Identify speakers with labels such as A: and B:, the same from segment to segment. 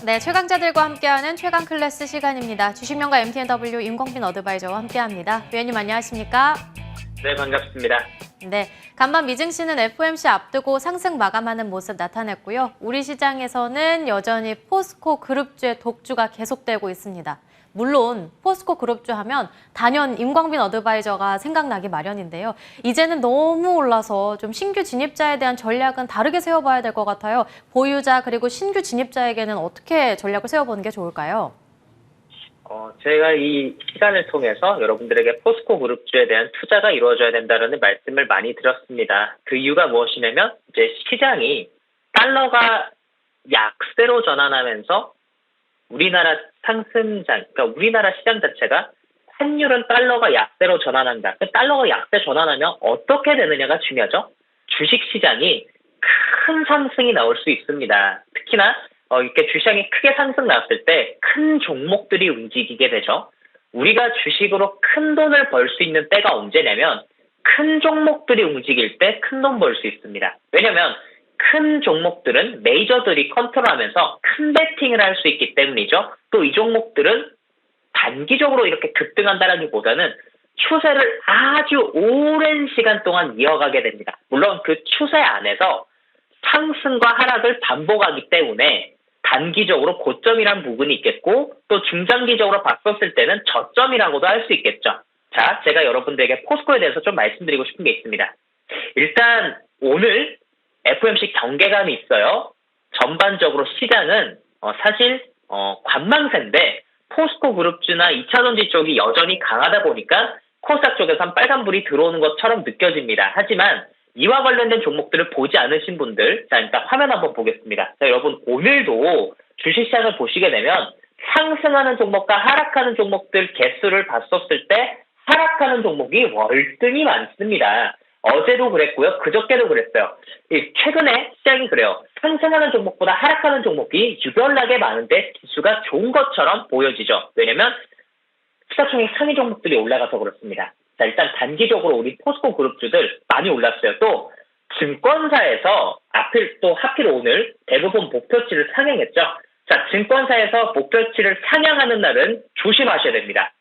A: 네, 최강자들과 함께하는 최강 클래스 시간입니다. 주식명가 MTNW 임광빈 어드바이저와 함께합니다. 위원님 안녕하십니까?
B: 네, 반갑습니다.
A: 네, 간밤 미증시는 FOMC 앞두고 상승 마감하는 모습 나타냈고요. 우리 시장에서는 여전히 포스코 그룹주의 독주가 계속되고 있습니다. 물론 포스코 그룹주 하면 단연 임광빈 어드바이저가 생각나기 마련인데요. 이제는 너무 올라서 좀 신규 진입자에 대한 전략은 다르게 세워봐야 될 것 같아요. 보유자 그리고 신규 진입자에게는 어떻게 전략을 세워보는 게 좋을까요?
B: 제가 이 시간을 통해서 여러분들에게 포스코 그룹주에 대한 투자가 이루어져야 된다는 말씀을 많이 드렸습니다. 그 이유가 무엇이냐면 이제 시장이 달러가 약세로 전환하면서 우리나라 그러니까 우리나라 시장 자체가 환율은 달러가 약세로 전환한다. 달러가 약세 전환하면 어떻게 되느냐가 중요하죠. 주식 시장이 큰 상승이 나올 수 있습니다. 특히나 이렇게 주시장이 크게 상승 나왔을 때 큰 종목들이 움직이게 되죠. 우리가 주식으로 큰 돈을 벌 수 있는 때가 언제냐면 큰 종목들이 움직일 때 큰 돈 벌 수 있습니다. 왜냐면 큰 종목들은 메이저들이 컨트롤하면서 큰 베팅을 할 수 있기 때문이죠. 또 이 종목들은 단기적으로 이렇게 급등한다라기보다는 추세를 아주 오랜 시간 동안 이어가게 됩니다. 물론 그 추세 안에서 상승과 하락을 반복하기 때문에 단기적으로 고점이란 부분이 있겠고 또 중장기적으로 봤었을 때는 저점이라고도 할 수 있겠죠. 자, 제가 여러분들에게 포스코에 대해서 좀 말씀드리고 싶은 게 있습니다. 일단 오늘 FOMC 경계감이 있어요. 전반적으로 시장은 사실 관망세인데 포스코 그룹주나 2차전지 쪽이 여전히 강하다 보니까 코스닥 쪽에선 빨간불이 들어오는 것처럼 느껴집니다. 하지만 이와 관련된 종목들을 보지 않으신 분들, 자, 일단 화면 한번 보겠습니다. 자, 여러분, 오늘도 주식시장을 보시게 되면 상승하는 종목과 하락하는 종목들 개수를 봤었을 때 하락하는 종목이 월등히 많습니다. 어제도 그랬고요. 그저께도 그랬어요. 최근에 시장이 그래요. 상승하는 종목보다 하락하는 종목이 유별나게 많은데 지수가 좋은 것처럼 보여지죠. 왜냐면 시가총액 상위 종목들이 올라가서 그렇습니다. 자, 일단 단기적으로 우리 포스코 그룹주들 많이 올랐어요. 또 증권사에서 하필 오늘 대부분 목표치를 상향했죠. 자, 증권사에서 목표치를 상향하는 날은 조심하셔야 됩니다.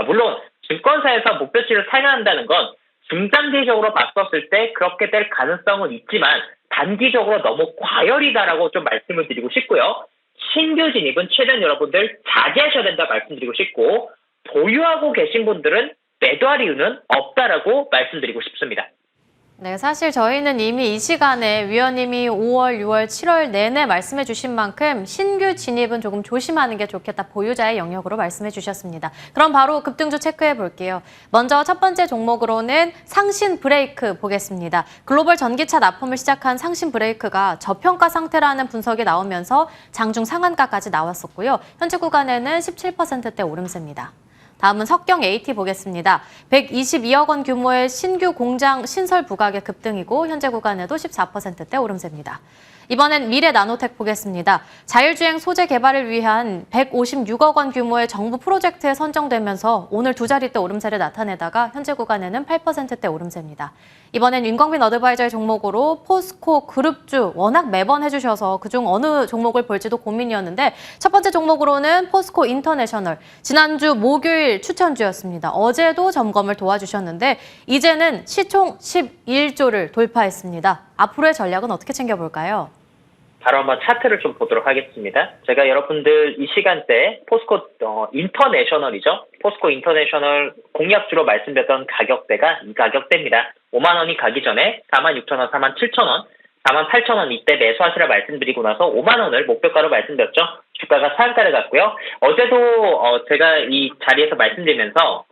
B: 물론 증권사에서 목표치를 상향한다는 건 중장기적으로 봤었을 때 그렇게 될 가능성은 있지만 단기적으로 너무 과열이다라고 좀 말씀을 드리고 싶고요. 신규 진입은 최대한 여러분들 자제하셔야 된다 말씀드리고 싶고 보유하고 계신 분들은 매도할 이유는 없다라고 말씀드리고 싶습니다.
A: 네, 사실 저희는 이미 이 시간에 위원님이 5월, 6월, 7월 내내 말씀해 주신 만큼 신규 진입은 조금 조심하는 게 좋겠다. 보유자의 영역으로 말씀해 주셨습니다. 그럼 바로 급등주 체크해 볼게요. 먼저 첫 번째 종목으로는 상신 브레이크 보겠습니다. 글로벌 전기차 납품을 시작한 상신 브레이크가 저평가 상태라는 분석이 나오면서 장중 상한가까지 나왔었고요. 현재 구간에는 17%대 오름세입니다. 다음은 석경 AT 보겠습니다. 122억 원 규모의 신규 공장 신설 부각의 급등이고 현재 구간에도 14%대 오름세입니다. 이번엔 미래 나노텍 보겠습니다. 자율주행 소재 개발을 위한 156억 원 규모의 정부 프로젝트에 선정되면서 오늘 두 자릿대 오름세를 나타내다가 현재 구간에는 8%대 오름세입니다. 이번엔 임광빈 어드바이저의 종목으로 포스코 그룹주 워낙 매번 해주셔서 그중 어느 종목을 볼지도 고민이었는데 첫 번째 종목으로는 포스코 인터내셔널. 지난주 목요일 추천주였습니다. 어제도 점검을 도와주셨는데 이제는 시총 11조를 돌파했습니다. 앞으로의 전략은 어떻게 챙겨볼까요?
B: 바로 한번 차트를 좀 보도록 하겠습니다. 제가 여러분들 이 시간대 포스코 인터내셔널이죠. 포스코 인터내셔널 공략주로 말씀드렸던 가격대가 이 가격대입니다. 5만 원이 가기 전에 4만 6천 원, 4만 7천 원, 4만 8천 원 이때 매수하시라 말씀드리고 나서 5만 원을 목표가로 말씀드렸죠. 주가가 상한가를 갔고요. 어제도 제가 이 자리에서 말씀드리면서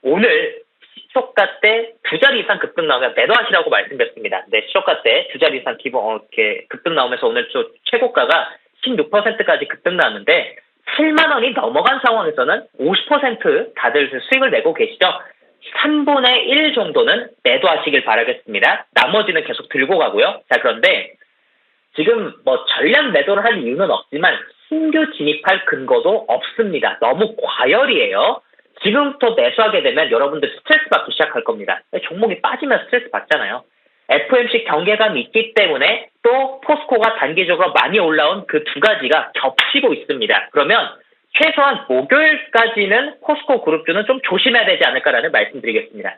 B: 오늘 시초가 때 두 자리 이상 급등 나오면 매도하시라고 말씀드렸습니다. 네, 시초가 때 두 자리 이상 이렇게 급등 나오면서 오늘 최고가가 16%까지 급등 나왔는데 7만 원이 넘어간 상황에서는 50% 다들 수익을 내고 계시죠. 3분의 1 정도는 매도하시길 바라겠습니다. 나머지는 계속 들고 가고요. 자, 그런데 지금 전량 매도를 할 이유는 없지만 신규 진입할 근거도 없습니다. 너무 과열이에요. 지금부터 매수하게 되면 여러분들 스트레스 받기 시작할 겁니다. 종목이 빠지면 스트레스 받잖아요. FOMC 경계감이 있기 때문에 또 포스코가 단기적으로 많이 올라온 그 두 가지가 겹치고 있습니다. 그러면 최소한 목요일까지는 포스코 그룹주는 좀 조심해야 되지 않을까라는 말씀드리겠습니다.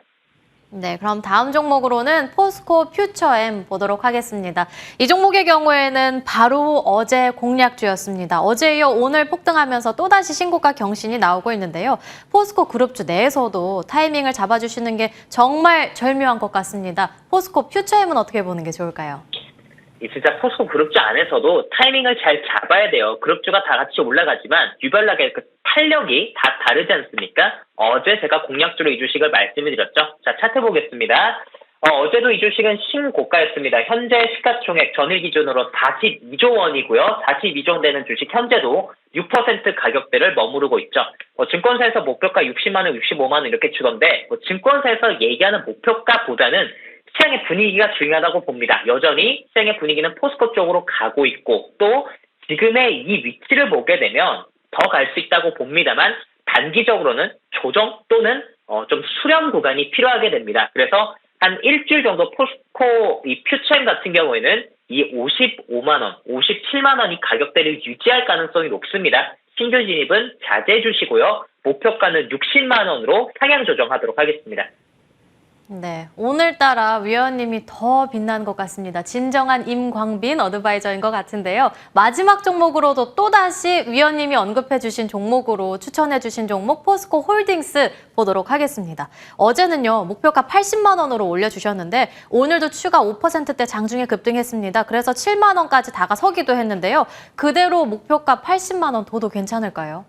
A: 네, 그럼 다음 종목으로는 포스코 퓨처엠 보도록 하겠습니다. 이 종목의 경우에는 바로 어제 공략주였습니다. 어제 이어 오늘 폭등하면서 또다시 신고가 경신이 나오고 있는데요. 포스코 그룹주 내에서도 타이밍을 잡아주시는 게 정말 절묘한 것 같습니다. 포스코 퓨처엠은 어떻게 보는 게 좋을까요?
B: 이 진짜 포스코 그룹주 안에서도 타이밍을 잘 잡아야 돼요. 그룹주가 다 같이 올라가지만 유별나게 그 탄력이 다 다르지 않습니까? 어제 제가 공략주로 이 주식을 말씀을 드렸죠. 자, 차트 보겠습니다. 어제도 이 주식은 신고가였습니다. 현재 시가총액 전일 기준으로 42조 원이고요. 42조 되는 주식 현재도 6% 가격대를 머무르고 있죠. 증권사에서 목표가 60만 원, 65만 원 이렇게 주던데 증권사에서 얘기하는 목표가보다는 시장의 분위기가 중요하다고 봅니다. 여전히 시장의 분위기는 포스코 쪽으로 가고 있고 또 지금의 이 위치를 보게 되면 더 갈 수 있다고 봅니다만 단기적으로는 조정 또는 좀 수렴 구간이 필요하게 됩니다. 그래서 한 일주일 정도 포스코 이 퓨처엠 같은 경우에는 이 55만 원, 57만 원 이 가격대를 유지할 가능성이 높습니다. 신규 진입은 자제해 주시고요. 목표가는 60만 원으로 상향 조정하도록 하겠습니다.
A: 네, 오늘따라 위원님이 더 빛난 것 같습니다. 진정한 임광빈 어드바이저인 것 같은데요. 마지막 종목으로도 또다시 위원님이 언급해 주신 종목으로 추천해 주신 종목 포스코 홀딩스 보도록 하겠습니다. 어제는요, 목표가 80만 원으로 올려주셨는데 오늘도 추가 5%대 장중에 급등했습니다. 그래서 7만 원까지 다가서기도 했는데요. 그대로 목표가 80만 원 둬도 괜찮을까요?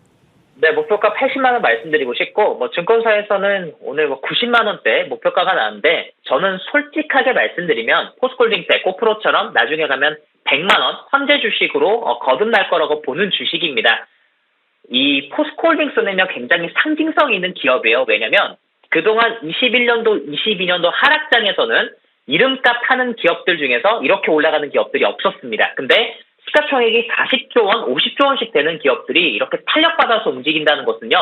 B: 네, 목표가 80만 원 말씀드리고 싶고, 증권사에서는 오늘 90만 원대 목표가가 나왔는데, 저는 솔직하게 말씀드리면, 포스코홀딩스 에코프로처럼 나중에 가면 100만 원 현재 주식으로 거듭날 거라고 보는 주식입니다. 이 포스코홀딩스는요, 굉장히 상징성 있는 기업이에요. 왜냐면, 그동안 21년도, 22년도 하락장에서는 이름값 하는 기업들 중에서 이렇게 올라가는 기업들이 없었습니다. 근데 시가총액이 40조 원, 50조 원씩 되는 기업들이 이렇게 탄력받아서 움직인다는 것은요.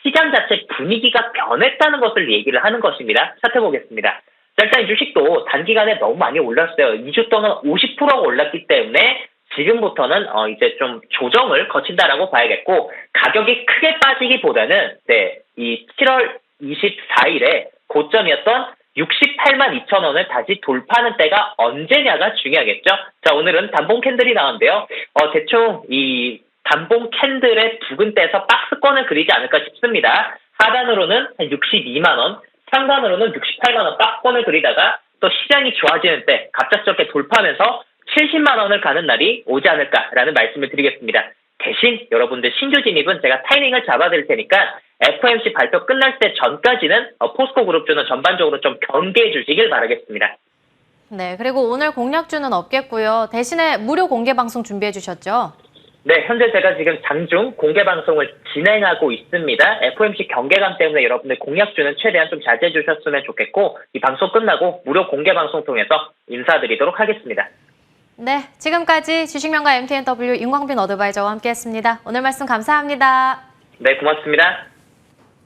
B: 시장 자체 분위기가 변했다는 것을 얘기를 하는 것입니다. 차트 보겠습니다. 자, 일단 이 주식도 단기간에 너무 많이 올랐어요. 2주 동안 50%가 올랐기 때문에 지금부터는 이제 좀 조정을 거친다라고 봐야겠고 가격이 크게 빠지기보다는 이 7월 24일에 고점이었던 68만 2천 원을 다시 돌파하는 때가 언제냐가 중요하겠죠. 자, 오늘은 단봉 캔들이 나왔는데요. 대충 이 단봉 캔들의 붉은 때에서 박스권을 그리지 않을까 싶습니다. 하단으로는 한 62만 원, 상단으로는 68만 원 박스권을 그리다가 또 시장이 좋아지는 때 갑작스럽게 돌파하면서 70만 원을 가는 날이 오지 않을까라는 말씀을 드리겠습니다. 대신 여러분들 신규 진입은 제가 타이밍을 잡아드릴 테니까 FOMC 발표 끝날 때 전까지는 포스코 그룹주는 전반적으로 좀 경계해 주시길 바라겠습니다.
A: 네, 그리고 오늘 공략주는 없겠고요. 대신에 무료 공개 방송 준비해 주셨죠?
B: 네, 현재 제가 지금 장중 공개 방송을 진행하고 있습니다. FOMC 경계감 때문에 여러분들 공략주는 최대한 좀 자제해 주셨으면 좋겠고 이 방송 끝나고 무료 공개 방송 통해서 인사드리도록 하겠습니다.
A: 네, 지금까지 주식명가 MTNW 임광빈 어드바이저와 함께했습니다. 오늘 말씀 감사합니다.
B: 네, 고맙습니다.